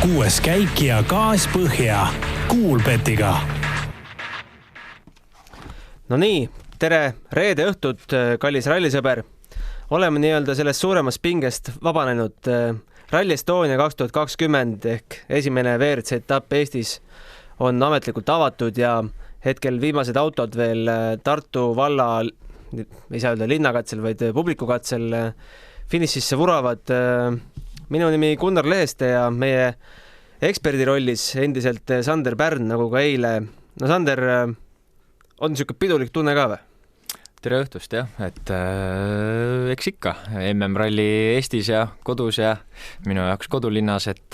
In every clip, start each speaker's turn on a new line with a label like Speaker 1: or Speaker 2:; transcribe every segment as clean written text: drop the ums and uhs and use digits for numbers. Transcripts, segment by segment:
Speaker 1: 6. käik ja gaas põhja Kuulbetiga.
Speaker 2: No nii, tere reede õhtut, kallis rallisõber. Oleme nii-öelda sellest suuremast pingest vabanenud. Rally Estonia 2020 ehk esimene WRC etapp Eestis on ametlikult avatud ja hetkel viimased autod veel Tartu valla, ei saa öelda linnakatsel, vaid publikukatsel finišisse vuravad. Minu nimi Gunnar Leheste ja meie eksperdi rollis endiselt Sander Pärn, nagu ka eile. No Sander, on niisugune pidulik tunne ka või?
Speaker 3: Tere õhtust, jah, et eks ikka MM-ralli Eestis ja kodus ja minu jaoks kodulinnas, et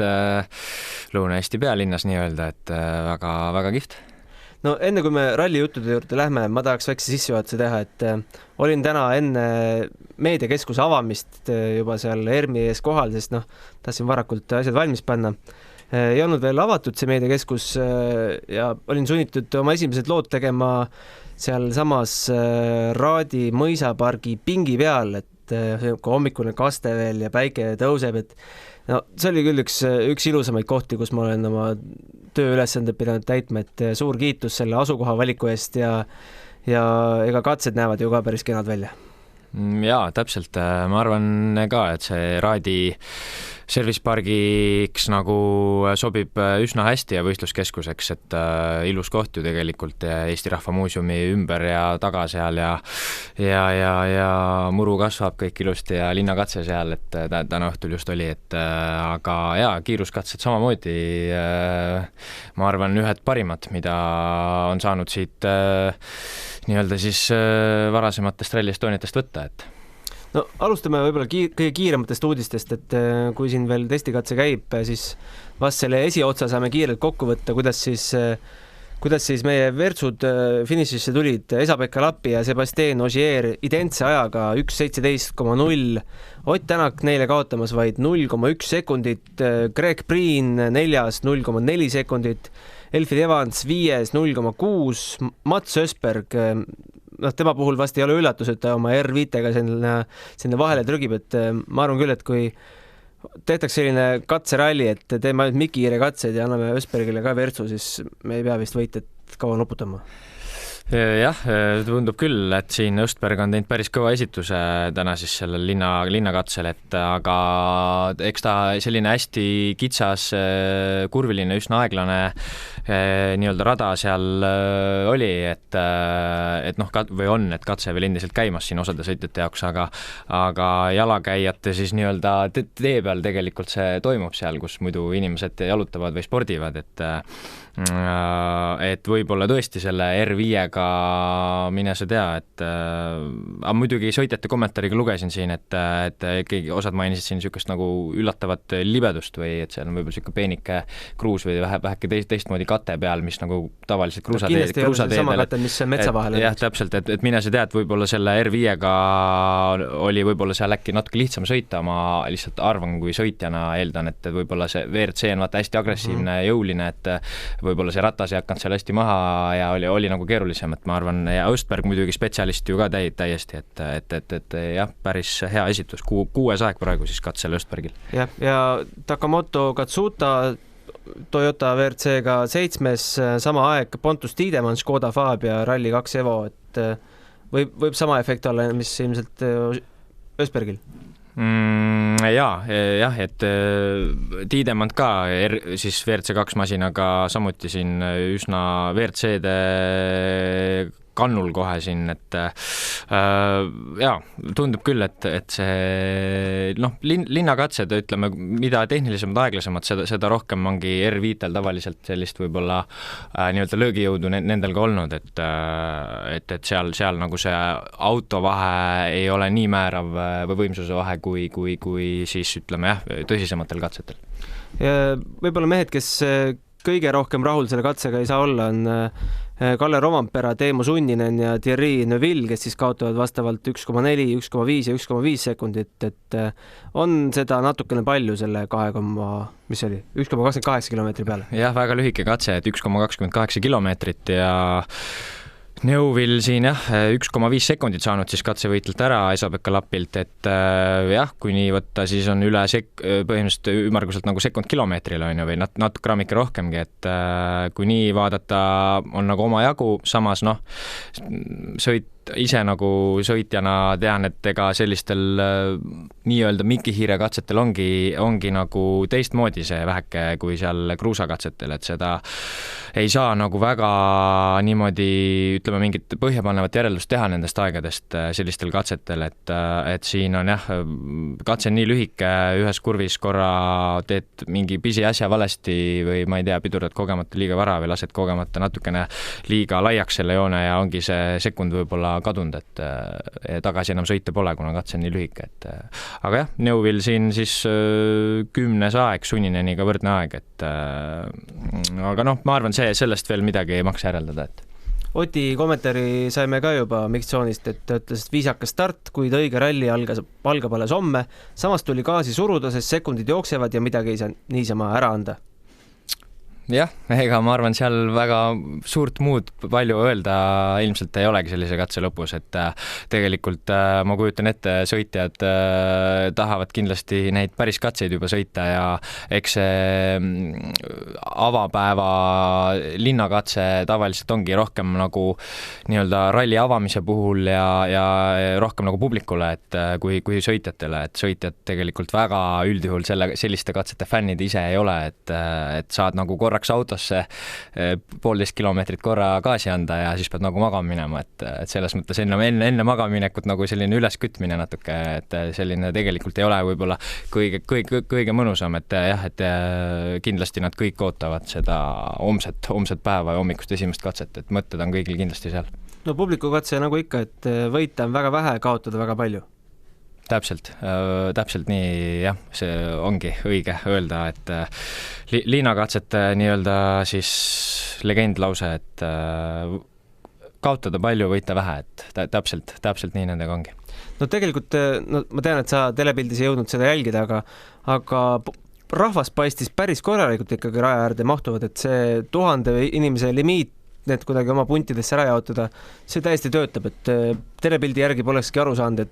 Speaker 3: Lõuna-Eesti pealinnas nii-öelda, et väga kihvt.
Speaker 2: No enne kui me ralli juttude juurde lähme, ma tahaks väikse sissejuhatuse teha, et olin täna enne meediakeskuse avamist juba seal ERMi ees kohal, sest tahtsin varakult asjad valmis panna. Ei olnud veel avatud see meediakeskus ja olin sunnitud oma esimesed lood tegema seal samas Raadi mõisapargi pingi peal, et hommikune kaste veel ja päike tõuseb, et see oli küll üks ilusamaid kohti, kus ma olen oma tööülesanded pidanud täitma, et suur kiitus selle asukoha valiku eest ja ega katsed näevad ju ka päris kenad välja.
Speaker 3: Jaa, täpselt. Ma arvan ka, et see Raadi servicepargiks nagu sobib üsna hästi ja võistluskeskuseks, et ilus koht ju tegelikult Eesti Rahva Muuseumi ümber ja taga seal ja muru kasvab kõik ilusti ja linnakatse seal, et täna õhtul just oli, et aga jaa, kiiruskatsed samamoodi ma arvan ühed parimad, mida on saanud siit nii-öelda siis varasematest Rally Estoniatest võtta, et
Speaker 2: no alustame võib-olla kõige kiirematest uudistest, et kui siin veel testikatse käib, siis vast selle esiotsa saame kiirelt kokku võtta, kuidas siis meie vertsud finišisse tulid. Esa-Pekka Lappi ja Sebastien Ogier identse ajaga 1.17,0. Ott Tänak neile kaotamas vaid 0,1 sekundit, Greg Breen 4. 0,4 sekundit, Elfrid Evans 5. 0,6, Mats Ösberg, tema puhul vast ei ole üllatus, et ta oma R5-ga sinna vahele trügib, et ma arvan küll, et kui tehtaks selline katseralli, et teeme ainult Mikiire katseid ja anname Ösbergile ka vertsu, siis me ei pea vist võitjat kaua noputama.
Speaker 3: Jah, tundub küll, et siin Östberg on teinud päris kõva esituse täna siis sellel linnakatsel, et aga eks ta selline hästi kitsas, kurviline, üsna aeglane nii-öelda rada seal oli, et või on, et katse veel endiselt käimas siin osade sõitjate jaoks, aga jalakäijate siis nii-öelda tee peal tegelikult see toimub seal, kus muidu inimesed jalutavad või spordivad, et võib-olla tõesti selle R5-ga mine sa tea, et muidugi sõitjate kommentaariga lugesin siin, et keegi osad mainisid siin niisugust nagu üllatavat libedust või et seal on võib-olla niisugune peenike kruus või väheke teistmoodi kate peal, mis nagu tavaliselt kruusateedel.
Speaker 2: Sama kate, mis metsa vahel on.
Speaker 3: Jah, täpselt, et mine sa tea, et võib-olla selle R5-ga oli võib-olla seal äkki natuke lihtsam sõita, ma lihtsalt arvan, kui sõitjana eeldan, et võib-olla see WRC on vaata hästi agressiivne, jõuline, et võib-olla see ratas ei hakanud seal hästi maha ja oli nagu keerulisem, et ma arvan, ja Östberg muidugi spetsialist ju ka täiesti, et jah, päris hea esitus, 6. aeg praegu siis katsel Östbergil.
Speaker 2: Ja Takamoto Katsuta Toyota WRC-ga 7. sama aeg, Pontus Tiidemann, Škoda Fabia, Rally 2 Evo, et võib sama efekt olla, mis ilmselt Östbergil? Jah, et Tiidemann ka siis WRC2 masinaga samuti siin üsna WRC-de kannul kohe siin, et tundub küll, et see linnakatsed, ütleme, mida tehnilisemad, aeglasemad, seda rohkem ongi R5-tel tavaliselt sellist võib-olla nii-öelda löögijõudu nendel ka olnud, et seal nagu see auto vahe ei ole nii määrav või võimsuse vahe kui siis ütleme tõsisematel katsetel. Ja võib-olla mehed, kes kõige rohkem rahul selle katsega ei saa olla, on Kalle Rovampera, Teemu Sunninen ja Thierry Neuville, kes siis kaotavad vastavalt 1,4, 1,5 ja 1,5 sekundit, et on seda natukene palju selle 1,28 kilomeetri peale.
Speaker 3: Jah, väga lühike katse, et 1,28 kilomeetrit ja Neuvill siin 1,5 sekundit saanud siis katsevõitelt ära Esa-Pekka Lapilt, et kui nii võtta, siis on üle põhimõtteliselt ümmarguselt nagu sekund kilomeetril on ju, või natuke grammike rohkemgi, et kui nii vaadata, on nagu oma jagu, samas ise nagu sõitjana tean, et ega sellistel nii-öelda mikihiire katsetel ongi nagu teistmoodi see väheke kui seal kruusakatsetel, et seda ei saa nagu väga niimoodi, ütleme, mingit põhjapanevat järeldust teha nendest aegadest sellistel katsetel, et siin on katse nii lühike, ühes kurvis korra teed mingi pisiasja valesti või ma ei tea, pidurdad kogemata liiga vara või lased kogemata natukene liiga laiaks selle joone ja ongi see sekund võib-olla kadunud, et tagasi enam sõita pole, kuna katse on nii lühike, et aga Neuvill siin siis 10. aeg, Sunnineniga võrdne aeg, et aga ma arvan, sellest veel midagi ei maksa järeldada, et
Speaker 2: Oti kommentaari saime ka juba Mixzone'ist, et ta ütles, et viisakas start, kuid õige ralli algab alles homme. Samas tuli gaasi suruda, sest sekundid jooksevad ja midagi ei saa niisama ära anda.
Speaker 3: Jah, ega ma arvan, seal väga suurt muud palju öelda ilmselt ei olegi sellise katse lõpus, et tegelikult ma kujutan ette, sõitjad tahavad kindlasti neid päris katseid juba sõita ja eks see avapäeva linnakatse tavaliselt ongi rohkem nagu nii-öelda ralli avamise puhul ja rohkem nagu publikule, et kui sõitjatele, et sõitjad tegelikult väga üldjuhul selliste katsete fännid ise ei ole, et saad nagu korraks autosse 1,5 kilomeetrit korra gaasi anda ja siis pead nagu magama minema, et selles mõttes enne magaminekut nagu selline üleskütmine natuke, et selline tegelikult ei ole võib-olla kõige mõnusam, et et kindlasti nad kõik ootavad seda homset päeva ja hommikust esimest katset, et mõtted on kõigil kindlasti seal.
Speaker 2: No publiku katse nagu ikka, et võita on väga vähe, kaotada väga palju.
Speaker 3: Täpselt nii, jah, see ongi õige öelda, et liinakatsete nii-öelda siis legendlause, et kaotada palju, võita vähe, et täpselt nii nendega ongi.
Speaker 2: No tegelikult, ma tean, et sa telepildis ei jõudnud seda jälgida, aga rahvas paistis päris korralikult ikkagi raja äärde mahtuvad, et see 1000 inimese limiit, need kuidagi oma puntidesse ära jaotada, see täiesti töötab, et telepildi järgi polekski aru saanud,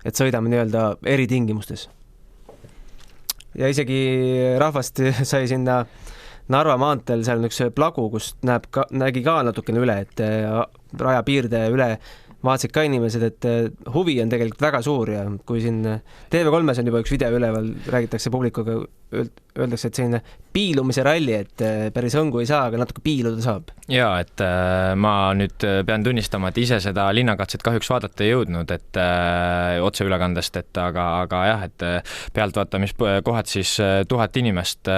Speaker 2: et sõidame nii-öelda eritingimustes. Ja isegi rahvast sai sinna Narva maanteel, seal on üks plagu, kust nägi ka natukene üle, et raja piirde üle vaatasid ka inimesed, et huvi on tegelikult väga suur ja kui siin TV3-s on juba üks video üleval, räägitakse publikuga, öeldakse, et selline piilumise ralli, et päris hõngu ei saa, aga natuke piiluda saab.
Speaker 3: Ja, et ma nüüd pean tunnistama, et ise seda linnakatset kahjuks vaadata ei jõudnud, et otseülekandest, aga jah, et pealtvaatamiskohad siis 1000 inimest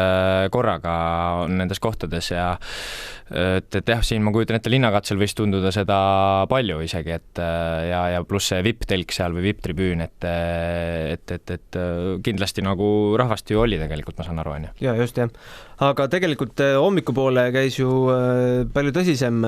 Speaker 3: korraga on nendes kohtades ja et jah, siin ma kujutan ette, linnakatsel võis tunduda seda palju isegi, et ja pluss see VIP-telk seal või VIP-tribüün, et kindlasti nagu rahvast ju oli tegelikult, ma saan aru, on ju.
Speaker 2: Ja just, jah. Aga tegelikult hommikupoole käis ju palju tõsisem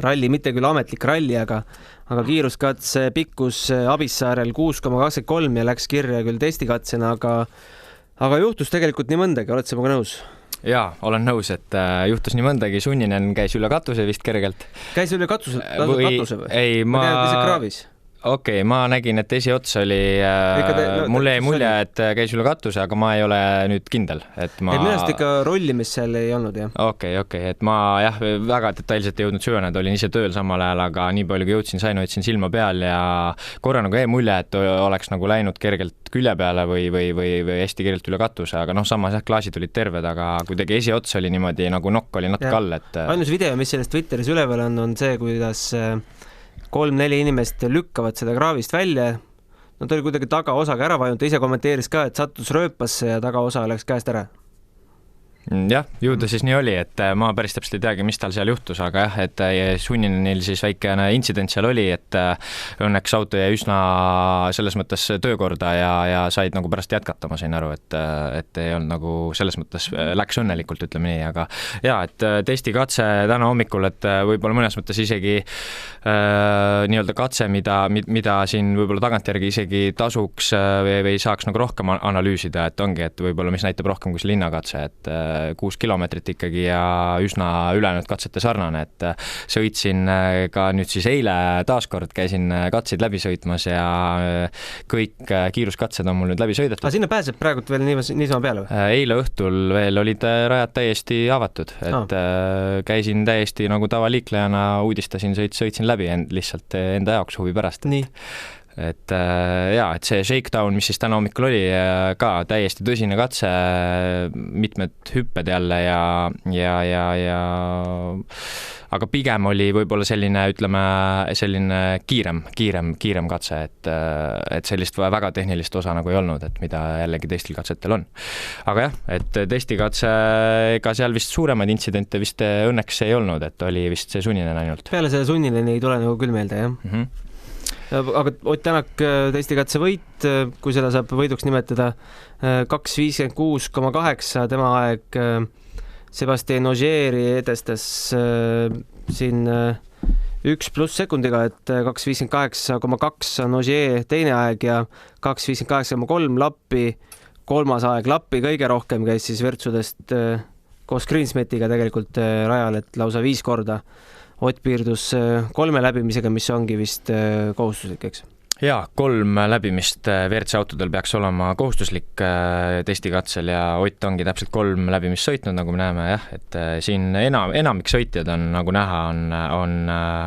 Speaker 2: ralli, mitte küll ametlik ralli, aga kiiruskatse pikkus Abissaarel 6,23 ja läks kirja küll testikatsena, aga juhtus tegelikult nii mõndagi, oled sa minuga nõus?
Speaker 3: Jaa, olen nõus, et juhtus nii mõndagi, Sunninen käis üle katuse vist kergelt.
Speaker 2: Käis üle katuse või?
Speaker 3: Ei, Okei, ma nägin, et esiots oli, mulle jäi mulje, et käis üle katuse, aga ma ei ole nüüd kindel.
Speaker 2: Minu arust ikka rollimist seal ei olnud, jah.
Speaker 3: Okei, et ma jah, väga detailselt ei jõudnud süveneda, olin ise tööl samal ajal, aga nii palju kui jõudsin, hoidsin silma peal ja korra nagu jäi mulje, et oleks nagu läinud kergelt külje peale või hästi kergelt üle katuse, aga samas jah, klaasid olid terved, aga kuidagi esiots oli niimoodi nagu nokk oli natuke all, et
Speaker 2: ainus video, mis sellest Twitteris üleval on see, kuidas 3-4 inimest lükkavad seda kraavist välja. No ta oli kuidagi tagaosaga ära vajunud, ise kommenteeris ka, et sattus rööpasse ja tagaosa läks käest ära.
Speaker 3: Jah, jõuda siis nii oli, et ma päris täpselt ei teagi, mis tal seal juhtus, aga jah, et Sunninenil siis väikene intsident seal oli, et õnneks auto jäi üsna selles mõttes töökorda ja said nagu pärast jätkata, ma sain aru, et ei olnud nagu selles mõttes läks õnnelikult, ütleme nii, aga jah, et testikatse täna hommikul, et võib-olla mõnes mõttes isegi nii-öelda katse, mida siin võib-olla tagantjärgi isegi tasuks või saaks nagu rohkem analüüsida, et ongi, et võib-olla mis näitab rohkem kui see linnakatse, et 6 kilomeetrit ikkagi ja üsna ülejäänud katsete sarnane, et sõitsin ka nüüd siis eile taaskord käisin katseid läbi sõitmas ja kõik kiiruskatsed on mul nüüd läbi sõidetud.
Speaker 2: Sinna pääseb praegu veel niisama peale või?
Speaker 3: Eile õhtul veel olid rajad täiesti avatud, et käisin täiesti nagu tavaliiklejana, uudistasin, sõitsin läbi lihtsalt enda jaoks huvi pärast.
Speaker 2: Nii.
Speaker 3: Et et see shakedown, mis siis täna hommikul oli, ka täiesti tõsine katse, mitmed hüpped jälle ja aga pigem oli võib-olla selline kiirem katse, et sellist väga tehnilist osa nagu ei olnud, et mida jällegi teistel katsetel on. Aga jah, et testikatse, ega seal vist suuremaid intsidente vist õnneks ei olnud, et oli vist see sunninen ainult.
Speaker 2: Peale selle sunninen ei tule nagu küll meelde, jah? Aga Ott Tänak testikatse võit, kui seda saab võiduks nimetada, 2.56,8 tema aeg. Sébastien Ogieri edestas siin 1+ sekundiga, et 2.58,2 on Ogier teine aeg ja 2.58,3 Lappi, kolmas aeg. Lappi kõige rohkem käis siis Virtsudest koos Greensmetiga tegelikult rajal, et lausa 5 korda. Ott piirdus 3 läbimisega, mis ongi vist kohustuslik, eks?
Speaker 3: Jaa, 3 läbimist WRC autodel peaks olema kohustuslik testikatsel ja Ott ongi täpselt 3 läbimist sõitnud, nagu me näeme, jah, et siin enamik sõitjad on, nagu näha,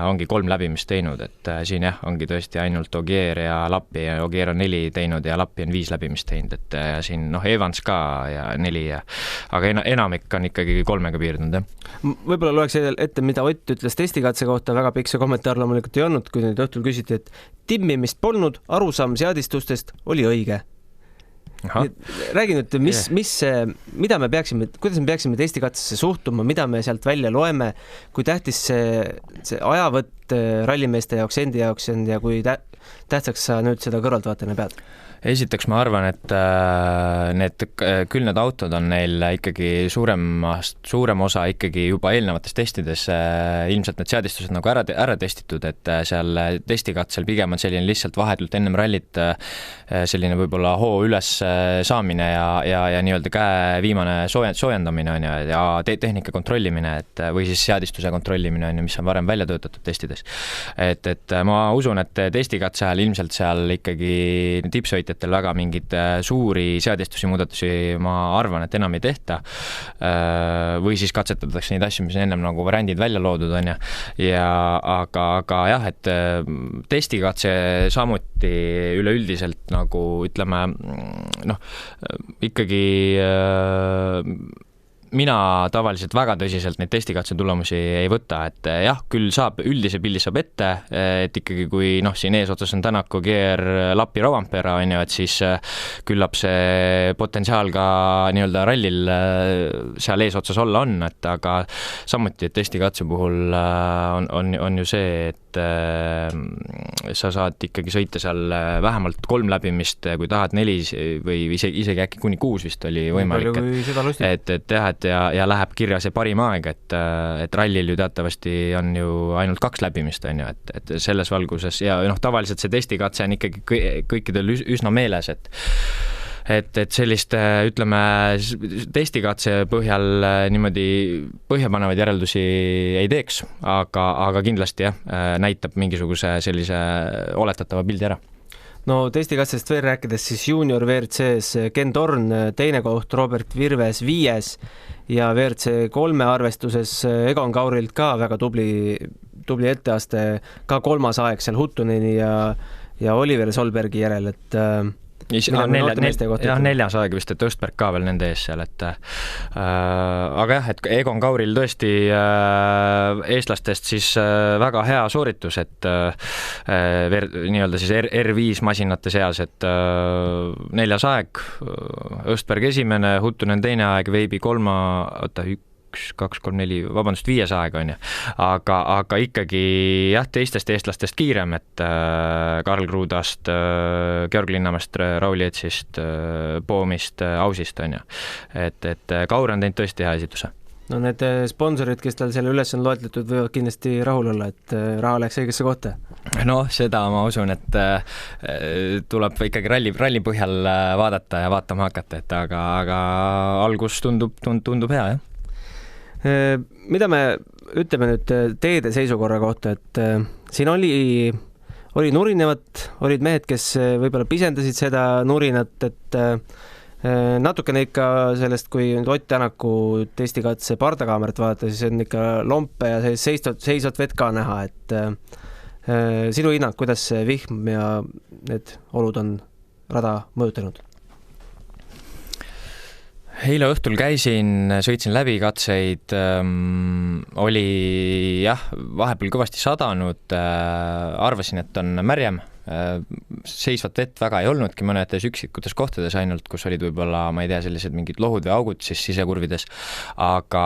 Speaker 3: ongi 3 läbimist teinud, et siin jah, ongi tõesti ainult Ogier ja Lappi ja Ogier on 4 teinud ja Lappi on 5 läbimist teinud, et ja siin Evans ka ja 4 aga enamik on ikkagi 3-ga piirdunud, jah.
Speaker 2: Võib-olla loeks ette, mida Ott ütles testikatse kohta, väga pikk see kommentaar loomulikult ei olnud, kui nüüd õhtul küsiti, et timmimist polnud, arusaam seadistustest oli õige. Räägi nüüd, kuidas me peaksime testikatsesse suhtuma, mida me sealt välja loeme, kui tähtis see ajavõtt rallimeeste jaoks, endi jaoks on ja kui tähtsaks sa nüüd seda kõrvaltvaatajana pead?
Speaker 3: Esiteks ma arvan, et küll need autod on neil ikkagi suurem osa ikkagi juba eelnevates testides ilmselt need seadistused nagu ära testitud, et seal testikatsel pigem on selline lihtsalt vahetult ennem rallit selline võib-olla hoo üles saamine ja nii-öelda käe viimane soojendamine on ja tehnika kontrollimine, et või siis seadistuse kontrollimine on, mis on varem välja töötatud testides. Et ma usun, et testikatse ajal ilmselt seal ikkagi tipsõitjatel väga mingid suuri seadistusi, muudatusi, ma arvan, et enam ei tehta. Või siis katsetatakse neid asju, mis on ennem nagu variandid välja loodud on aga jah, et testikatse samuti üleüldiselt nagu ütleme, ikkagi mina tavaliselt väga tõsiselt neid testikatse tulemusi ei võta, et jah, küll saab, üldise pildi saab ette, et ikkagi kui siin eesotsas on Tänak, Ogier, Lappi, Rovanpera on ju, et siis küllap see potentsiaal ka nii-öelda rallil seal eesotsas olla on, et aga samuti, et testikatse puhul on ju see, et sa saad ikkagi sõita seal vähemalt 3 läbimist, kui tahad 4 või isegi äkki kuni 6 vist oli võimalik, et jah, ja läheb kirja see parim aeg, et rallil ju teatavasti on ju ainult 2 läbimist on ju, et selles valguses ja tavaliselt see testikatse on ikkagi kõikidel üsna meeles, et sellist, ütleme, testikatse põhjal niimoodi põhjapanevaid järeldusi ei teeks, aga kindlasti jah, näitab mingisuguse sellise oletatava pildi ära.
Speaker 2: No testikatsest veel rääkides, siis junior WRC-s Ken Torn teine koht, Robert Virves 5 ja WRC 3 arvestuses Egon Kaurilt ka väga tubli etteaste, ka 3. aeg seal Huttuneni ja Oliver Solbergi järel, et
Speaker 3: 4. aeg vist, et Östberg ka veel nende ees seal, et aga jah, et Egon Kauril tõesti eestlastest siis väga hea sooritus, et nii-öelda siis R5 masinate seas, et 4. aeg, Östberg 1, Huttunen 2. aeg, Veibi 3, 2, 3, 4, vabandust, 5. aeg on ju, aga ikkagi jah, teistest eestlastest kiirem, et Karl Krudast, Georg Linnamäest, Raul Jetsist, Poomist, Ausist on ju, et Kaur on teinud tõesti hea esituse.
Speaker 2: no need sponsorid, kes tal selle üles on loetletud, võivad kindlasti rahul olla, et raha läks õigesse kohta.
Speaker 3: Noh, seda ma usun, et tuleb ikkagi ralli põhjal vaadata ja vaatama hakata, et aga algus tundub hea, jah.
Speaker 2: Mida me ütleme nüüd teede seisukorra kohta, et siin oli nurinevat, olid mehed, kes võib-olla pisendasid seda nurinat, et natukene ikka sellest, kui Ott Tänaku testikatse pardakaamerat vaadata, siis on ikka lompe ja seisvat vett ka näha, et sinu hinnang, kuidas see vihm ja need olud on rada mõjutanud?
Speaker 3: Eile õhtul sõitsin läbi katseid, oli jah, vahepeal kõvasti sadanud, arvasin, et on märjem, seisvat vett väga ei olnudki, mõnedes üksikutes kohtades ainult, kus olid võib-olla, ma ei tea, sellised mingid lohud või augud siis sisekurvides, aga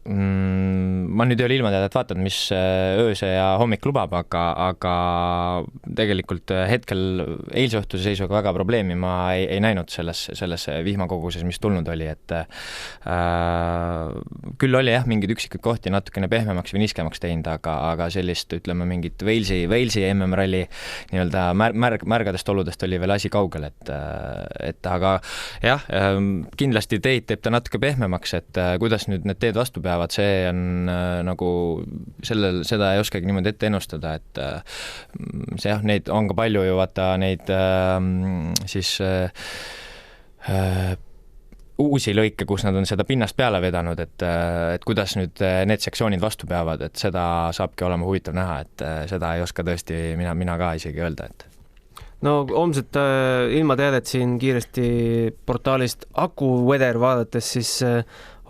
Speaker 3: ma nüüd ei ole ilmateadet vaatanud, mis ööse ja hommik lubab, aga tegelikult hetkel eilse õhtuse seisuga väga probleemi ma ei näinud selles vihmakoguses, mis tulnud oli, et küll oli jah, mingid üksikud kohti natukene pehmemaks või niskemaks teinud, aga sellist, ütleme, mingit Walesi MM-ralli nii-öelda märgadest oludest oli veel asi kaugel, et aga jah, kindlasti teid teeb ta natuke pehmemaks, et kuidas nüüd need teed vastu peavad, see on nagu seda ei oskagi niimoodi ette ennustada, et see jah, neid on ka palju ju vaata neid siis uusi lõike, kus nad on seda pinnast peale vedanud, et kuidas nüüd need sektsioonid vastu peavad, et seda saabki olema huvitav näha, et seda ei oska tõesti mina ka isegi öelda, et
Speaker 2: no homset ilmateadet siin kiiresti portaalist AkuWeather vaadates, siis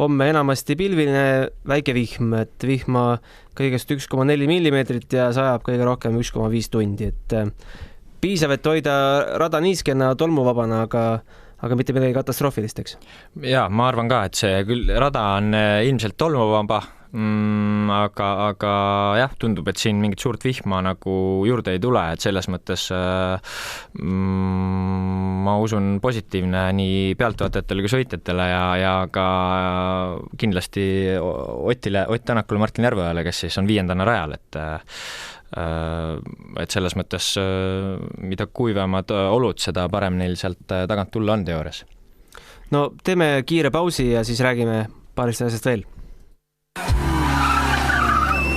Speaker 2: homme enamasti pilviline väike vihm, et vihma kõigest 1,4 millimeetrit ja sajab kõige rohkem 1,5 tundi, et piisav, et hoida rada niiskena tolmuvabana, aga mitte midagi katastroofilist, eks?
Speaker 3: Jaa, ma arvan ka, et see küll rada on ilmselt tolmuvaba, aga jah, tundub, et siin mingit suurt vihma nagu juurde ei tule, et selles mõttes ma usun positiivne nii pealtvaatajatele kui sõitjatele ja ka kindlasti Ott Tänakule, Martin Järveojale, kes siis on 5. rajal, et selles mõttes mida kuivemad olud, seda parem neil sealt tagant tulla on teoorias.
Speaker 2: No teeme kiire pausi ja siis räägime paarist asjast veel.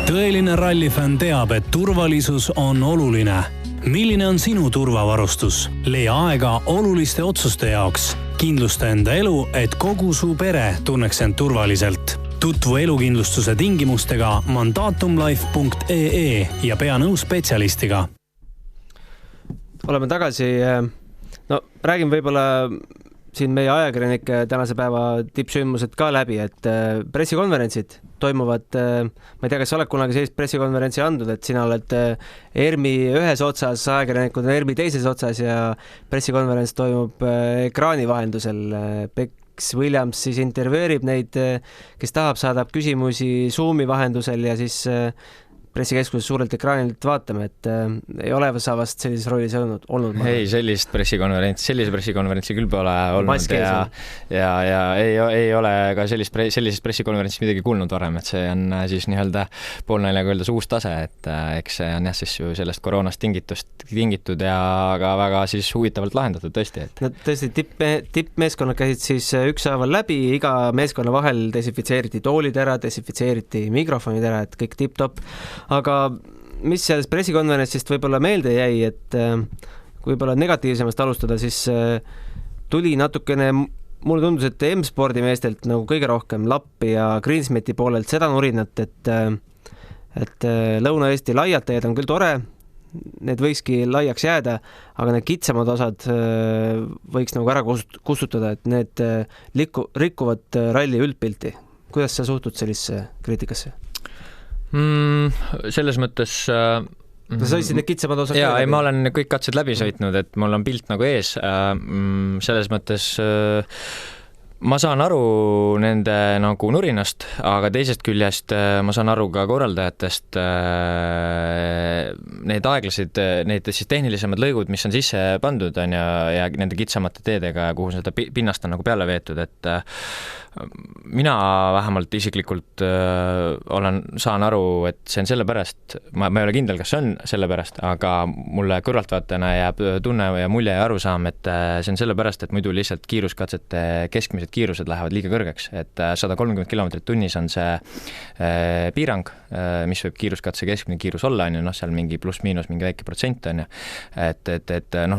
Speaker 1: Tõeline rallifänn teab, et turvalisus on oluline. Milline on sinu turvavarustus? Leia aega oluliste otsuste jaoks. Kindlusta enda elu, et kogu su pere tunneks end turvaliselt. Tutvu elukindlustuse tingimustega mandatumlife.ee ja pea nõu spetsialistiga.
Speaker 2: Oleme tagasi. No, räägin võib-olla siin meie ajakirjanike tänase päeva tippsündmused ka läbi, et pressikonverentsid toimuvad, ma ei tea, kas sa oled kunagi sellist pressikonverentsi andnud, et sina oled ERMi ühes otsas, ajakirjanikud on ERMi teises otsas ja pressikonverents toimub ekraani vahendusel. Bex Williams siis intervjueerib neid, kes tahab, saadab küsimusi Zoomi vahendusel ja siis pressikeskuses suurelt ekraanilt vaatame, et ei ole sa vast sellises rollis olnud.
Speaker 3: Ei, sellise pressikonverentsi küll pole olnud ja ei ole ka sellisest pressikonverentsi midagi kuulnud varem, et see on siis nii-öelda poolnaljaga öeldes uus tase, et eks see on jah siis ju sellest koroonast tingitud ja ka väga siis huvitavalt lahendatud tõesti.
Speaker 2: No, tõesti, tippmeeskonnad käisid siis ükshaaval läbi, iga meeskonna vahel desinfitseeriti toolid ära, desinfitseeriti mikrofonid ära, et kõik tipp-top. Aga mis sellest pressikonverentsist võib-olla meelde jäi, et kui võib-olla negatiivsemast alustada, siis tuli natukene, mulle tundus, et M-spordi meestelt nagu kõige rohkem lappi ja Greensmeti poolelt seda nurinat, et Lõuna-Eesti laiad teed on küll tore, need võikski laiaks jääda, aga need kitsamad osad võiks nagu ära kustutada, et need rikuvad ralli üldpilti. Kuidas sa suhtud sellisse kriitikasse?
Speaker 3: Selles mõttes
Speaker 2: sa sõitsid need kitsamad osad?
Speaker 3: Jaa, ma olen kõik katsed läbi sõitnud, et mul on pilt nagu ees. Selles mõttes ma saan aru nende nagu nurinast, aga teisest küljest ma saan aru ka korraldajatest, need aeglased, need siis tehnilisemad lõigud, mis on sisse pandud on ja nende kitsamate teedega, kuhu seda pinnast on nagu peale veetud, et mina vähemalt isiklikult saan aru, et see on sellepärast, ma ei ole kindel, kas see on sellepärast, aga mulle kõrvaltvaatajana jääb tunne ja mulje ja arusaam, et see on sellepärast, et muidu lihtsalt kiiruskatsete keskmised kiirused lähevad liiga kõrgeks, et 130 km tunnis on see piirang, mis võib kiiruskatse keskmine kiirus olla, on ju, seal mingi pluss-miinus mingi väike protsent on ju, et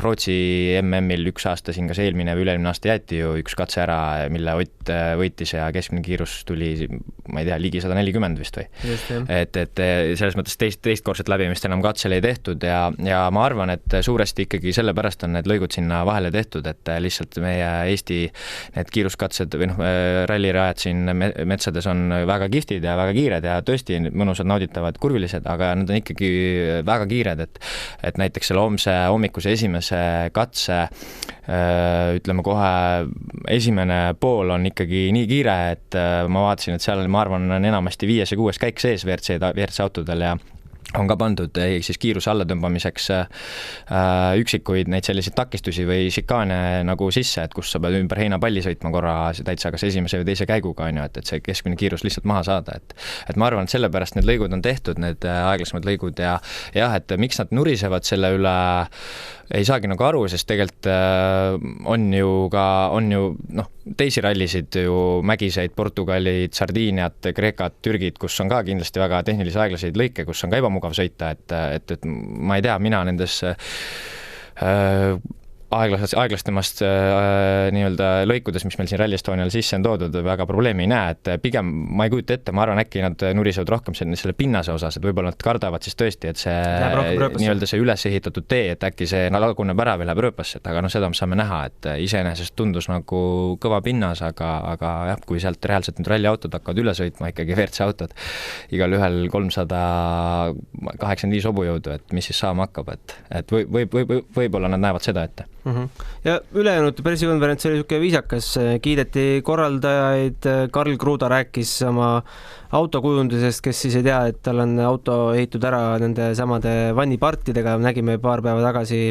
Speaker 3: Rootsi MM-il üks aasta siin, kas eelmine või üle-eelmine aasta jäeti ju üks katse ära, mille Ott võitis ja keskmine kiirus tuli, ma ei tea, ligi 140 vist või. Et selles mõttes teistkordset läbimist enam katsel ei tehtud ja ma arvan, et suuresti ikkagi sellepärast on need lõigud sinna vahele tehtud, et lihtsalt meie Eesti need kiiruskatsed või rallirajad siin metsades on väga kihvtid ja väga kiired ja tõesti mõnusad, nauditavad, kurvilised, aga nad on ikkagi väga kiired, et näiteks selle homse hommikuse esimese katse ütleme kohe esimene pool on ikkagi nii kiire, et ma vaatasin, et seal ma arvan on enamasti 5. ja 6. käik sees WRC autodel ja on ka pandud siis kiiruse allatõmbamiseks üksikuid neid selliseid takistusi või šikaane nagu sisse, et kus sa pead ümber heinapalli sõitma korra täitsa kas esimese või teise käiguga, on ju, et see keskmine kiirus lihtsalt maha saada, et ma arvan, et sellepärast need lõigud on tehtud, need aeglasemad lõigud ja jah, et miks nad nurisevad selle üle, ei saagi nagu aru, sest tegelikult on ju teisi rallisid ju mägiseid, Portugalid, Sardiiniat, Kreekat, Türgid, kus on ka kindlasti väga tehnilisi aeglaseid lõike, kus on ka ebamugav sõita, et ma ei tea, mina nendes aeglastemast nii-öelda lõikudes, mis meil siin Rally Estonial sisse on toodud, väga probleemi ei näe, et pigem ma ei kujuta ette, ma arvan, äkki nad nurisevad rohkem selle pinnase osas, et võib-olla nad kardavad siis tõesti, et see nii-öelda see üles ehitatud tee, et äkki see laguneb ära või läheb rööpasse, et aga seda me saame näha, et iseenesest tundus nagu kõva pinnas, aga jah, kui sealt reaalselt nüüd ralliautod hakkavad üle sõitma, ikkagi WRC autod, igal ühel 385 hobujõudu, et mis siis saama hakkab, et võib-olla nad näevad seda ette.
Speaker 2: Ja ülejäänud pressikonverents oli niisugune viisakas, kiideti korraldajaid, Karl Kruda rääkis oma autokujundusest, kes siis ei tea, et tal on auto ehitud ära nende samade vannipartidega, nägime paar päeva tagasi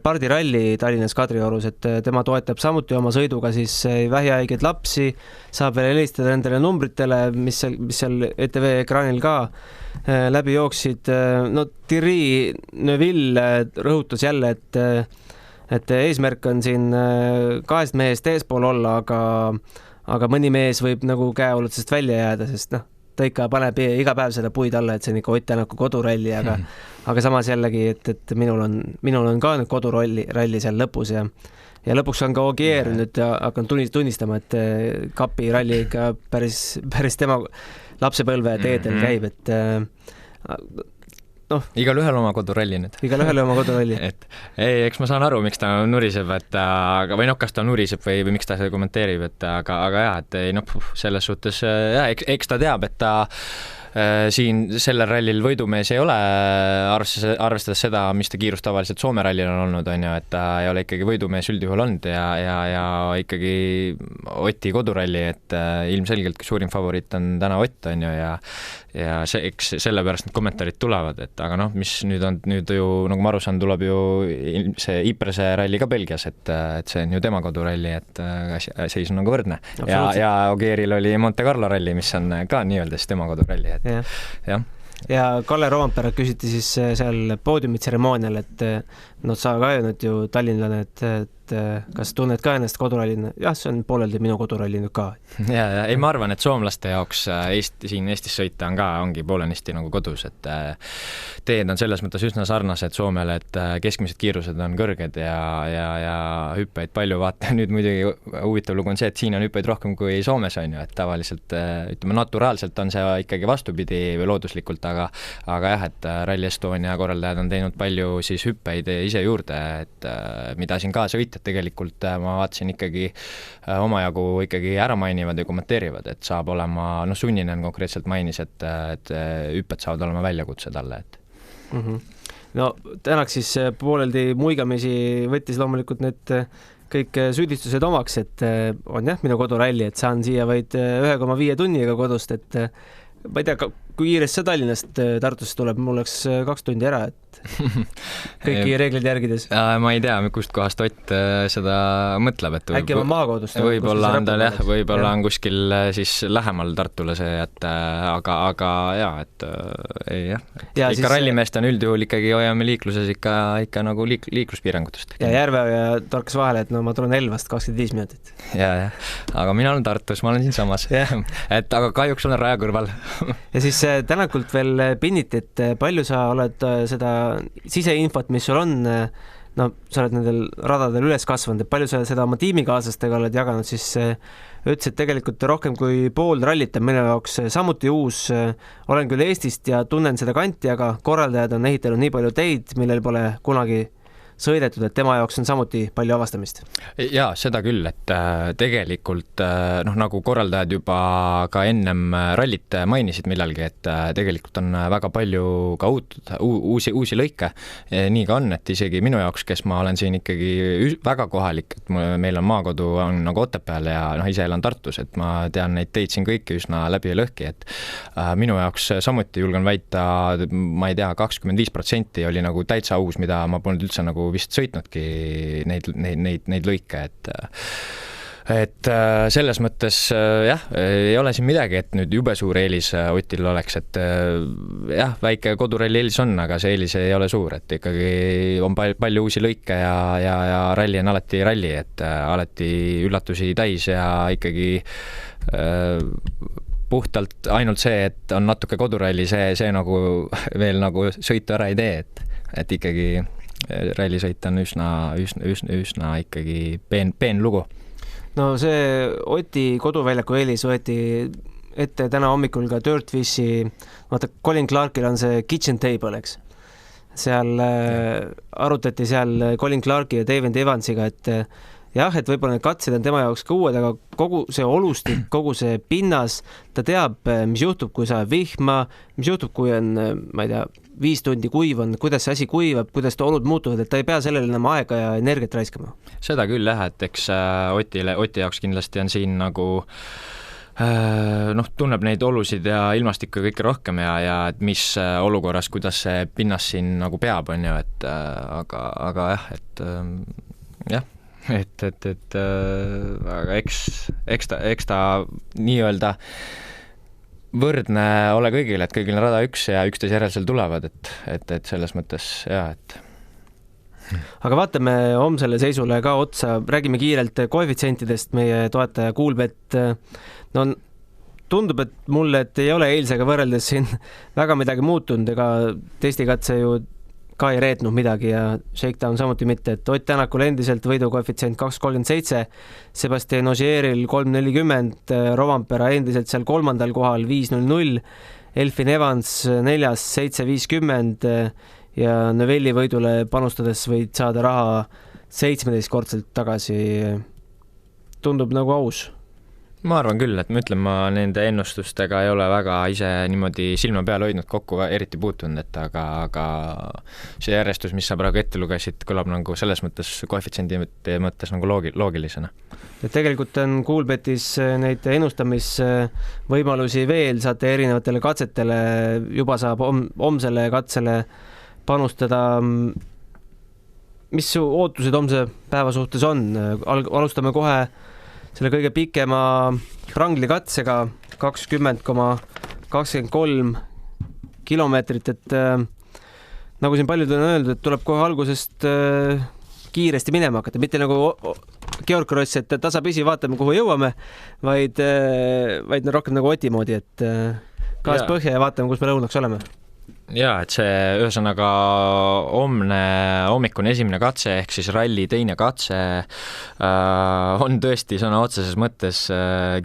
Speaker 2: pardiralli Tallinnas Kadriorus, et tema toetab samuti oma sõiduga siis vähihaigeid lapsi, saab veel helistada nendele numbritele, mis seal ETV ekraanil ka läbi jooksid. No Thierry Neuville rõhutas jälle, et eesmärk on siin 2 mehest eespool olla, aga mõni mees võib nagu käeulatusest välja jääda, sest ta ikka paneb iga päev seda puid alla, et see on ikka Ott Tänaku koduralli, aga samas jällegi, et minul on ka nüüd koduralli seal lõpus ja lõpuks on ka Ogier nüüd hakanud tunnistama, et kapi ralli ikka päris tema lapsepõlve teedel käib, et
Speaker 3: igal ühel oma koduralli nüüd.
Speaker 2: Igal ühel oma koduralli.
Speaker 3: Et eks ma saan aru, miks ta nuriseb, või kas ta nuriseb või miks ta seda kommenteerib, aga jah, et selles suhtes, eks ta teab, et ta siin sellel rallil võidumees ei ole, arvestades seda, mis ta kiirus tavaliselt Soome rallil on olnud, on ju, et ta ei ole ikkagi võidumees üldjuhul olnud ja ikkagi Oti koduralli, et ilmselgelt suurim favoriit on täna Ott, on ju, ja eks sellepärast need kommentaarid tulevad, et aga mis nüüd ju, nagu ma aru saan, tuleb ju see Iprese ralli ka Belgias, et see on ju tema koduralli, et seis on nagu võrdne. Ja Ogieril oli Monte Carlo ralli, mis on ka nii-öelda siis tema koduralli, et jah.
Speaker 2: Ja Kalle Roompere küsiti siis seal poodiumitseremoonial, et sa ka ju tallinlane, et kas tunned ka ennast kodurallina? Jah, see on pooleldi minu koduralli nüüd ka.
Speaker 3: Ja ei, ma arvan, et soomlaste jaoks siin Eestis sõita ongi poolenisti nagu kodus, et teed on selles mõttes üsna sarnased Soomele, et keskmised kiirused on kõrged ja hüppeid palju, vaata nüüd muidugi huvitav lugu on see, et siin on hüppeid rohkem kui Soomes, on ju, et tavaliselt ütleme, naturaalselt on see ikkagi vastupidi või looduslikult, aga jah, et Rally Estonia korraldajad on teinud palju siis hüppeid ise juurde, et mida siin ka sõitjad tegelikult ma vaatasin ikkagi omajagu ikkagi ära mainivad ja kommenteerivad, et saab olema, Sunninen konkreetselt mainis, et hüpped saavad olema väljakutse talle, et
Speaker 2: no tänaks siis pooleldi muigamisi võttis loomulikult need kõik süüdistused omaks, et on jah minu koduralli, et saan siia vaid 1,5 tunniga kodust, et ma ei tea, kui kiiresti see Tallinnast Tartusse tuleb, mul oleks 2 tundi ära, et kõiki reegleid järgides.
Speaker 3: Ma ei tea, kust kohast Ott seda mõtleb, et
Speaker 2: äkki on maakodust.
Speaker 3: Võib-olla on tal jah, võib-olla on kuskil siis lähemal Tartule see, et aga jaa, et ei jah. Ikka siis, rallimeest on üldjuhul ikkagi hoiame liikluses ikka nagu liikluspiirangutest.
Speaker 2: Ja Järveoja torkas vahele, et no ma tulen Elvast 25 minutit.
Speaker 3: Ja, aga mina olen Tartus, ma olen siin samas. Et aga kahjuks olen raja kõrval.
Speaker 2: Ja siis Tänakult veel pinniti, et palju sa oled seda siseinfot, mis sul on, no sa oled nendel radadel üles kasvanud, et palju sa seda oma tiimikaaslastega oled jaganud, siis ütles, et tegelikult rohkem kui pool rallit on minu jaoks samuti uus. Olen küll Eestist ja tunnen seda kanti, aga korraldajad on ehitanud nii palju teid, millel pole kunagi sõidetud, et tema jaoks on samuti palju avastamist.
Speaker 3: Jaa, seda küll, et tegelikult nagu korraldajad juba ka ennem rallit mainisid millalgi, et tegelikult on väga palju ka uusi lõike. Nii ka on, et isegi minu jaoks, kes ma olen siin ikkagi väga kohalik, et meil on maakodu on nagu Otepääl ja ise elan Tartus, et ma tean neid teid siin kõiki üsna läbi ja lõhki, et minu jaoks samuti julgen väita, ma ei tea, 25% oli nagu täitsa uus, mida ma polnud üldse nagu vist sõitnudki neid lõike, et selles mõttes jah, ei ole siin midagi, et nüüd jube suur eelis Otil oleks, et jah, väike koduralli eelis on, aga see eelis ei ole suur, et ikkagi on palju uusi lõike ja ralli on alati ralli, et alati üllatusi täis ja ikkagi puhtalt ainult see, et on natuke koduralli, see nagu veel nagu sõitu ära ei tee, et ikkagi rallisõit on üsna ikkagi peen lugu.
Speaker 2: No see Oti koduväljaku eelis võeti ette täna hommikul ka Dirtfish'i, vaata Colin Clarkil on see kitchen table, eks. Seal arutati seal Colin Clarki ja David Evansiga, et jah, et võib-olla need katsed on tema jaoks ka uued, aga kogu see olustik, kogu see pinnas, ta teab, mis juhtub, kui sa vihma, mis juhtub, kui on, ma ei tea, 5 tundi kuiv on, kuidas see asi kuivab, kuidas olud muutuvad, et ta ei pea sellele enam aega ja energiat raiskama.
Speaker 3: Seda küll jah, et eks Oti jaoks kindlasti on siin nagu tunneb neid olusid ja ilmastikku kõike rohkem ja et mis olukorras, kuidas see pinnas siin nagu peab, on ju, et aga jah, aga eks ta nii-öelda võrdne ole kõigil, et kõigil on rada üks ja üksteise järel seal tulevad, et selles mõttes jah, et
Speaker 2: aga vaatame homsele seisule ka otsa, räägime kiirelt koefitsientidest, meie toetaja Kuulbet, no tundub, et mulle, et ei ole eilsega võrreldes siin väga midagi muutunud, ega testikatse ju ka ei reetnud midagi ja Shakedown samuti mitte, et Ott Tänakul endiselt võidukoefitsient 2,37, Sebastian Ogieril 3,40, Rovanpera endiselt seal 3. kohal 5,00, Elfin Evans 4. 7,50 ja Novelli võidule panustades võid saada raha 17-kordselt tagasi. Tundub nagu aus.
Speaker 3: Ma arvan küll, et ma nende ennustustega ei ole väga ise niimoodi silma peale hoidnud kokku, eriti puutunud, et aga see järjestus, mis sa praegu ette lugesid, kõlab nagu selles mõttes koefitsiendi mõttes nagu loogilisena.
Speaker 2: Ja tegelikult on Kuulbetis neid ennustamisvõimalusi veel, saate erinevatele katsetele, juba saab homsele katsele panustada. Mis su ootused homse päeva suhtes on? Alustame kohe selle kõige pikema Prangli katsega 20,23 kilomeetrit, et nagu siin paljud on öeldud, et tuleb kohe algusest kiiresti minema hakata, mitte nagu Georg Kross, et tasapisi vaatame, kuhu jõuame, vaid rohkem nagu Oti moodi, et gaas põhja ja vaatame, kus me lõunaks oleme.
Speaker 3: Jaa, et see ühesõnaga homne hommikune esimene katse ehk siis ralli teine katse on tõesti sõna otseses mõttes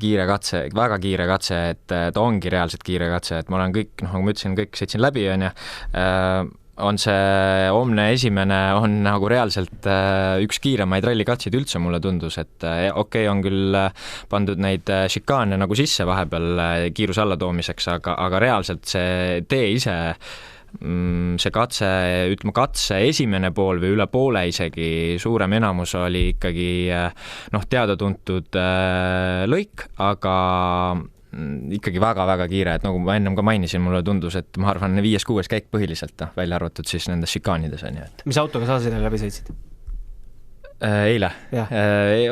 Speaker 3: kiire katse, väga kiire katse, et ta ongi reaalselt kiire katse, et ma olen kõik, nagu ma ütlesin, kõik sõitsin läbi, on see homne esimene on nagu reaalselt üks kiiremaid rallikatseid üldse, mulle tundus, et okei, on küll pandud neid šikaane nagu sisse vahepeal kiiruse allatoomiseks, aga reaalselt see tee ise see katse esimene pool või üle poole isegi, suurem enamus oli ikkagi teada-tuntud lõik, aga ikkagi väga-väga kiire, et nagu ma ennem ka mainisin, mulle tundus, et ma arvan 5-6 käik põhiliselt, välja arvatud siis nendes šikaanides on ju.
Speaker 2: Mis autoga sa sinna läbi sõitsid?
Speaker 3: Eile.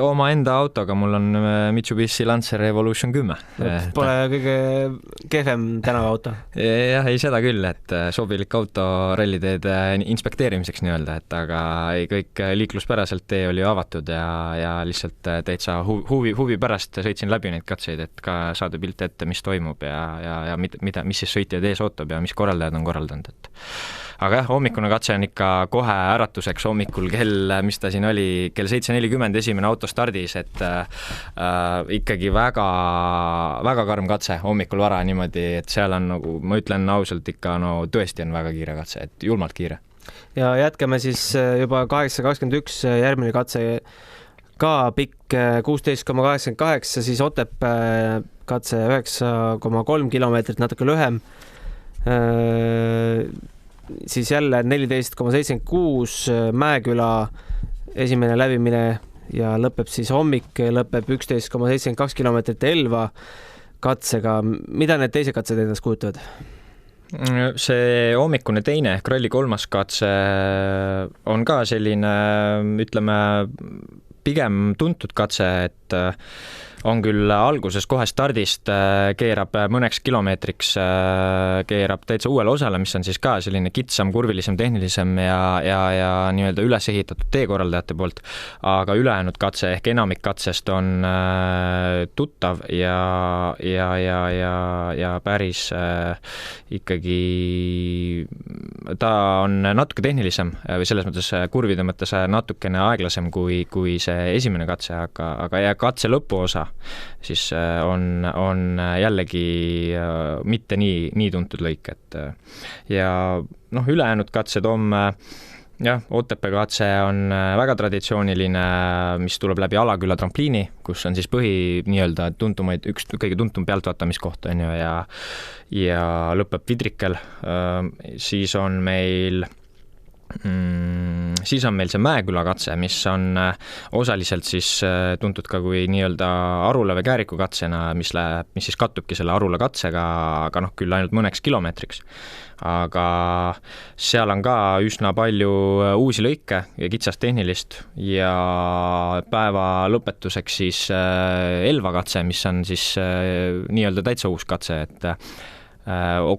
Speaker 3: Oma enda autoga, mul on Mitsubishi Lancer Evolution 10.
Speaker 2: Pole kõige kehvem tänavaauto.
Speaker 3: Jah, ei seda küll, et sobilik auto ralliteed inspekteerimiseks nii-öelda, et aga kõik liikluspäraselt tee oli avatud ja lihtsalt täitsa huvi pärast sõitsin läbi neid katseid, et ka saada pilte ette, mis toimub ja mis siis sõitjad ees ootab ja mis korraldajad on korraldanud, et aga jah, hommikune katse on ikka kohe äratuseks hommikul mis ta siin oli, kell 7:40 esimene auto stardis, et ikkagi väga, väga karm katse hommikul vara niimoodi, et seal on nagu, ma ütlen ausalt ikka, tõesti on väga kiire katse, et julmalt kiire.
Speaker 2: Ja jätkame siis juba 8:21 järgmine katse ka pikk 16,88, siis Otepää katse 9,3 kilomeetrit, natuke lühem. Siis jälle 14,76 Mäeküla esimene läbimine ja lõpeb siis hommik, lõpeb 11,72 kilomeetrit Elva katsega. Mida need teised katsed endast kujutavad?
Speaker 3: See hommikune teine ehk ralli 3. katse on ka selline, ütleme, pigem tuntud katse, et on küll alguses kohe stardist, keerab mõneks kilomeetriks, keerab täitsa uuele osale, mis on siis ka selline kitsam, kurvilisem, tehnilisem ja nii-öelda üles ehitatud teekorraldajate poolt, aga ülejäänud katse ehk enamik katsest on tuttav ja päris ikkagi ta on natuke tehnilisem või selles mõttes kurvide mõttes natukene aeglasem kui see esimene katse, aga katse lõpuosa siis on jällegi mitte nii tuntud lõik, et ja ülejäänud katsed Otepää katse on väga traditsiooniline, mis tuleb läbi Alaküla trampliini, kus on siis nii-öelda üks kõige tuntum pealtvaatamiskoht on ju ja lõpeb Vidrikel. Siis on meil see Mäeküla katse, mis on osaliselt siis tuntud ka kui nii-öelda Arula või Kääriku katsena, mis siis kattubki selle Arula katsega, aga küll ainult mõneks kilomeetriks. Aga seal on ka üsna palju uusi lõike ja kitsast tehnilist ja päeva lõpetuseks siis Elva katse, mis on siis nii-öelda täitsa uus katse, et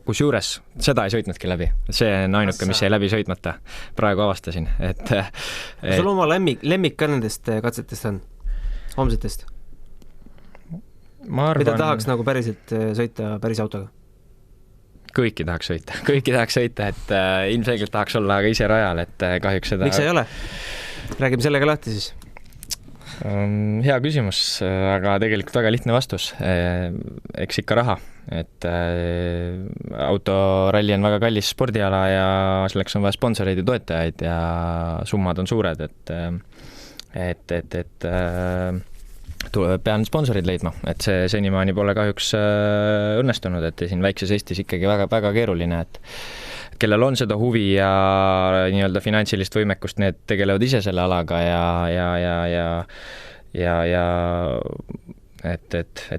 Speaker 3: kusjuures seda ei sõitnudki läbi. See on ainuke, mis jäi läbi sõitmata. Praegu avastasin, et
Speaker 2: sul oma lemmik ka nendest katsetest on? Homsetest? Mida tahaks nagu päriselt sõita päris autoga?
Speaker 3: Kõiki tahaks sõita, et ilmselgelt tahaks olla aga ise rajal, et kahjuks seda...
Speaker 2: Miks ei ole? Räägime sellega lahti siis.
Speaker 3: Hea küsimus, aga tegelikult väga lihtne vastus. Eks ikka raha, et autoralli on väga kallis spordiala ja selleks on vaja sponsoreid ja toetajaid ja summad on suured, et pean sponsorid leidma, et see senimaani pole kahjuks õnnestunud, et siin väikses Eestis ikkagi väga keeruline, et kellel on seda huvi ja nii-öelda finantsilist võimekust, need tegelevad ise selle alaga et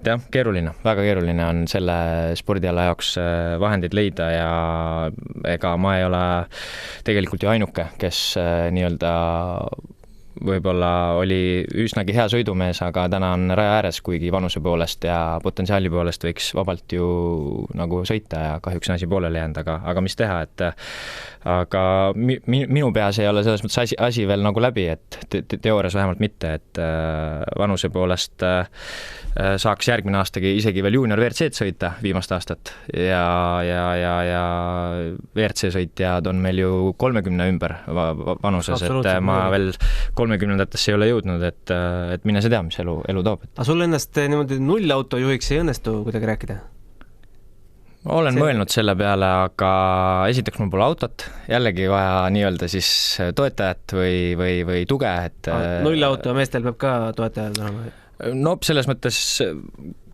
Speaker 3: jah, keeruline, väga keeruline on selle spordiala jaoks vahendeid leida ja ega ma ei ole tegelikult ju ainuke, kes nii-öelda võib-olla oli üsnagi hea sõidumees, aga täna on raja ääres, kuigi vanuse poolest ja potentsiaali poolest võiks vabalt ju nagu sõita ja kahjuks on asi poolele jäänud, aga mis teha, et aga minu peas ei ole selles mõttes asi veel nagu läbi, et teoorias vähemalt mitte, et vanuse poolest saaks järgmine aastagi isegi veel juunior WRC-d sõita viimast aastat ja WRC sõitjad on meil ju 30 ümber vanuses, et ma veel 30-ndatesse ei ole jõudnud, et mine see tea, mis elu toob.
Speaker 2: Aga sul ennast niimoodi nullauto juhiks ei õnnestu kuidagi rääkida?
Speaker 3: Olen mõelnud selle peale, aga esiteks mul pole autot, jällegi vaja nii-öelda siis toetajat või tuge, et
Speaker 2: nullauto meestel peab ka toetajad olema?
Speaker 3: No selles mõttes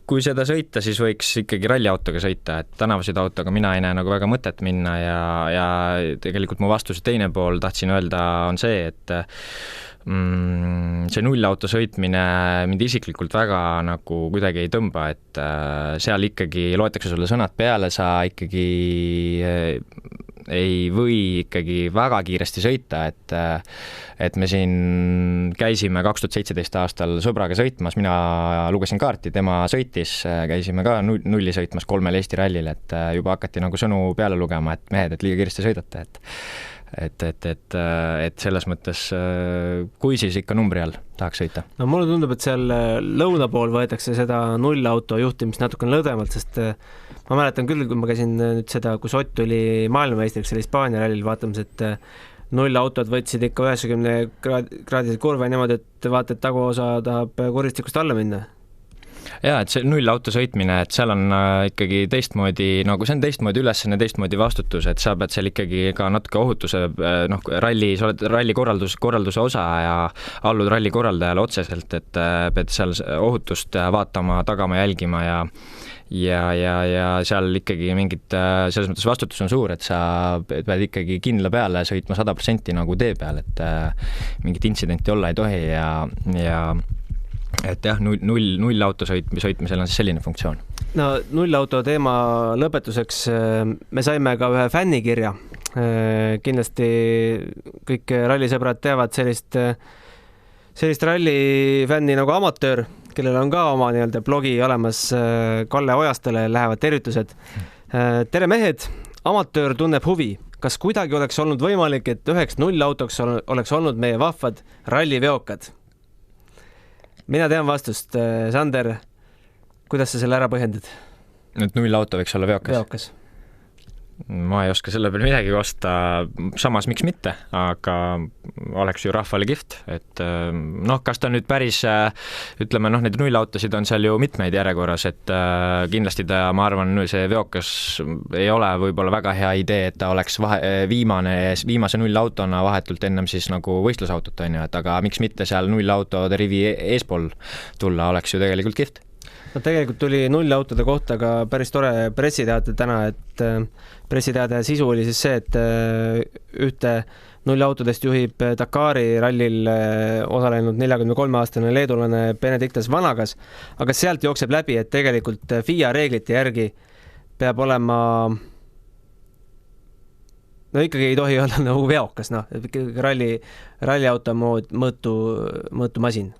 Speaker 3: kui seda sõita, siis võiks ikkagi ralliautoga sõita, et tänavasõiduautoga mina ei näe nagu väga mõtet minna ja tegelikult mu vastuse teine pool tahtsin öelda on see, et see nullauto sõitmine mind isiklikult väga nagu kuidagi ei tõmba, et seal ikkagi loetakse sulle sõnad peale, sa ikkagi ei või ikkagi väga kiiresti sõita, et me siin käisime 2017 aastal sõbraga sõitmas, mina lugesin kaarti, tema sõitis, käisime ka nulli sõitmas 3 Eesti rallil, et juba hakati nagu sõnu peale lugema, et mehed, et liiga kiiresti sõidate, et selles mõttes, kui siis ikka numbri all tahaks sõita?
Speaker 2: No mulle tundub, et seal lõuna pool võetakse seda nullauto juhtimist natukene lõdvemalt, sest ma mäletan küll, kui ma käisin nüüd seda, kus Ott tuli maailmameistriks selle Hispaania rallil vaatamas, et nullautod võtsid ikka 90-kraadise kurve niimoodi, et vaata, et taguosa tahab kuristikust alla minna.
Speaker 3: Jaa, et see nullauto sõitmine, et seal on ikkagi teistmoodi, nagu see on teistmoodi ülesanne, teistmoodi vastutus, et sa pead seal ikkagi ka natuke ohutuse, rallis oled ralli korralduse osa ja allud ralli korraldajale otseselt, et pead seal ohutust vaatama, tagama, jälgima ja seal ikkagi mingid, selles mõttes vastutus on suur, et sa pead ikkagi kindla peale sõitma 100% nagu tee peal, et mingit intsidenti olla ei tohi ja et jah, nullauto sõitmisel on siis selline funktsioon.
Speaker 2: No nullauto teema lõpetuseks me saime ka ühe fännikirja. Kindlasti kõik rallisõbrad teavad sellist rallifänni nagu Amatöör, kellel on ka oma nii-öelda blogi olemas, Kalle Ojastele lähevad tervitused. Tere mehed, Amatöör tunneb huvi. Kas kuidagi oleks olnud võimalik, et üheks nullautoks oleks olnud meie vahvad ralliveokad? Mina tean vastust. Sander, kuidas sa selle ära põhjendad?
Speaker 3: Nüüd nullauto võiks olla veokas. Ma ei oska selle peale midagi kosta, samas miks mitte, aga oleks ju rahvale kihvt, et kas ta nüüd päris, ütleme, neid nullautosid on seal ju mitmeid järjekorras, et kindlasti ma arvan, see veokas ei ole võib-olla väga hea idee, et ta oleks viimase nullautona vahetult ennem siis nagu võistlusautot, on ju, et aga miks mitte seal nullautode rivi eespool tulla, oleks ju tegelikult kihvt.
Speaker 2: No tegelikult tuli nullautode kohta ka päris tore pressiteade täna, et pressiteade sisu oli siis see, et ühte nullautodest juhib Dakari rallil osalenud 43-aastane leedulane Benediktas Vanagas, aga sealt jookseb läbi, et tegelikult FIA reeglite järgi peab olema, no ikkagi ei tohi olla nagu veokas, ralliauto mõõtu masin.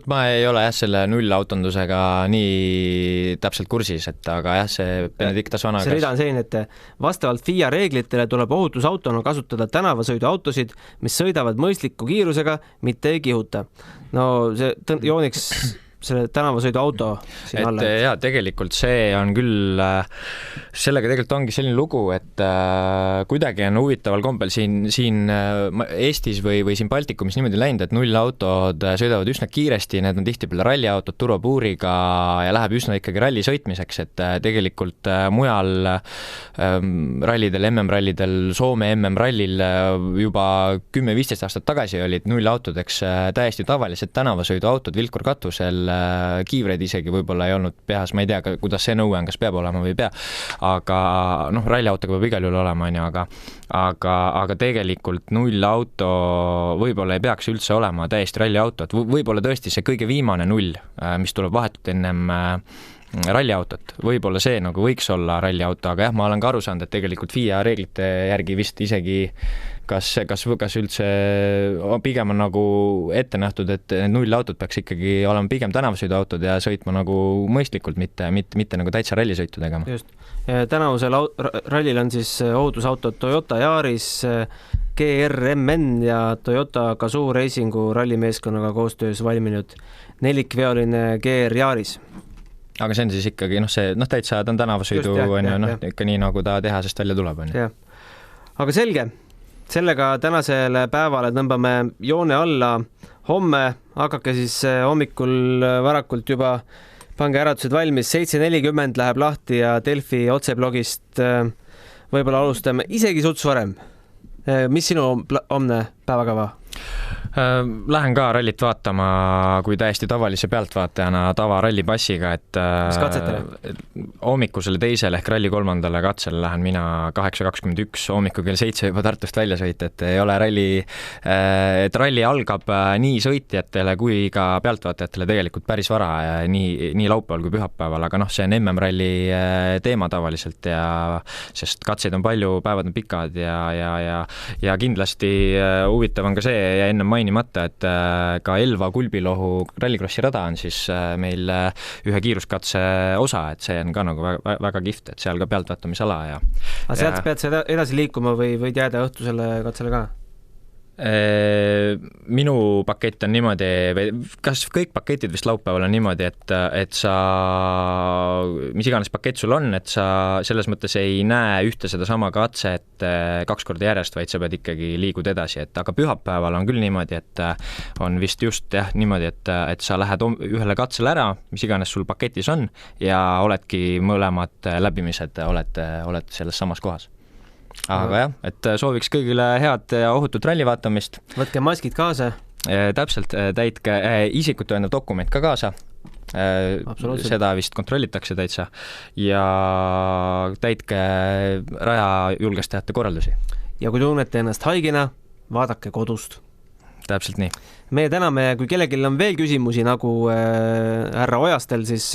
Speaker 3: Ma ei ole selle nullautondusega nii täpselt kursis, et aga jah, see Benediktas Vanagas.
Speaker 2: See rida on selline, et vastavalt FIA reeglitele tuleb ohutusautona kasutada tänavasõiduautosid, mis sõidavad mõistliku kiirusega, mitte ei kihuta. No see jooniks selle tänavasõiduauto siin alla.
Speaker 3: Jaa, tegelikult see on küll, sellega tegelikult ongi selline lugu, et kuidagi on huvitaval kombel siin Eestis või siin Baltikumis niimoodi läinud, et nullautod sõidavad üsna kiiresti, need on tihtipeale ralliautod turvapuuriga ja läheb üsna ikkagi ralli sõitmiseks, et tegelikult mujal rallidel, MM-rallidel, Soome MM-rallil juba 10-15 aastat tagasi olid nullautodeks täiesti tavalised tänavasõiduautod vilkurkatusel, kiivreid isegi võib-olla ei olnud peas, ma ei tea, kuidas see nõue on, kas peab olema või ei pea, aga ralliautoga peab igal juhul olema, aga tegelikult nullauto võib-olla ei peaks üldse olema täiesti ralliauto, et võib-olla tõesti see kõige viimane null, mis tuleb vahetult ennem ralliautot, võib-olla see nagu võiks olla ralliauto, aga jah, ma olen ka aru saanud, et tegelikult FIA reeglite järgi vist isegi kas üldse pigem on nagu ette nähtud, et nullautod peaks ikkagi olema pigem tänavasõiduautod ja sõitma nagu mõistlikult, mitte nagu täitsa rallisõitu tegema.
Speaker 2: Just. Tänavusel rallil on siis ohutusautod Toyota Yaris, GR-MN ja Toyota Gazoo Racingu rallimeeskonnaga koostöös valminud nelikveoline GR Yaris.
Speaker 3: Aga see on siis ikkagi, täitsa ta on tänavasõidu, ikka nii nagu ta tehasest välja tuleb.
Speaker 2: Aga selge. Sellega tänasele päevale tõmbame joone alla. Homme hakake siis hommikul varakult juba, pange äratused valmis, 7:40 läheb lahti ja Delfi otseblogist võib-olla alustame isegi suts varem. Mis sinu homne päevakava?
Speaker 3: Lähen ka rallit vaatama kui täiesti tavalise pealtvaatajana tava rallipassiga, et
Speaker 2: mis katsetele?
Speaker 3: Hommikusele teisele ehk ralli 3. katsele lähen mina 8.21 hommiku kell 7 juba Tartust välja sõita, et ei ole et ralli algab nii sõitjatele kui ka pealtvaatajatele tegelikult päris vara, nii laupäeval kui pühapäeval, aga see on MM-ralli teema tavaliselt sest katseid on palju, päevad on pikad ja kindlasti huvitav on ka see ja enne mainimata, et ka Elva Kulbilohu rallikrossi rada on siis meil ühe kiiruskatse osa, et see on ka nagu väga kihvt, et seal ka pealtvaatamisala
Speaker 2: Aga sealt pead sa edasi liikuma või võid jääda õhtusele katsele ka?
Speaker 3: Minu pakett on niimoodi, või kas kõik paketid vist laupäeval on niimoodi, et sa, mis iganes pakett sul on, et sa selles mõttes ei näe ühte seda sama katset 2 korda järjest, vaid sa pead ikkagi liigud edasi, aga pühapäeval on küll niimoodi, et on vist just niimoodi, et sa lähed ühele katsele ära, mis iganes sul paketis on ja oledki mõlemad läbimised, oled selles samas kohas. Aga jah, et sooviks kõigile head ja ohutut ralli vaatamist.
Speaker 2: Võtke maskid kaasa.
Speaker 3: Täpselt, täitke isikut tõendav dokument ka kaasa. Seda vist kontrollitakse täitsa. Ja täitke raja julgestajate korraldusi. Ja
Speaker 2: kui tunnete ennast haigena, vaadake kodust.
Speaker 3: Täpselt nii.
Speaker 2: Meie täname, kui kellelgi on veel küsimusi nagu härra Ojastel, siis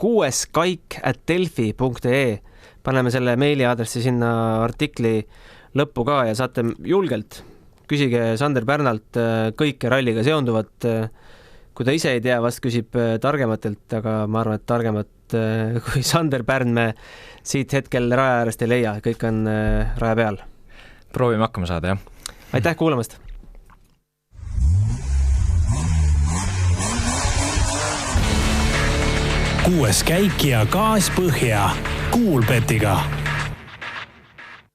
Speaker 2: 6kaik@delfi.ee. Paneme selle meiliaadressi sinna artikli lõppu ka ja saate julgelt. Küsige Sander Pärnalt kõike ralliga seonduvat. Kui ta ise ei tea, vast küsib targematelt, aga ma arvan, et targemat kui Sander Pärn me siit hetkel raja äärest ei leia. Kõik on raja peal.
Speaker 3: Proovime hakkama saada, jah.
Speaker 2: Aitäh kuulamast!
Speaker 1: Kuues käik ja gaas põhja Kuulbetiga.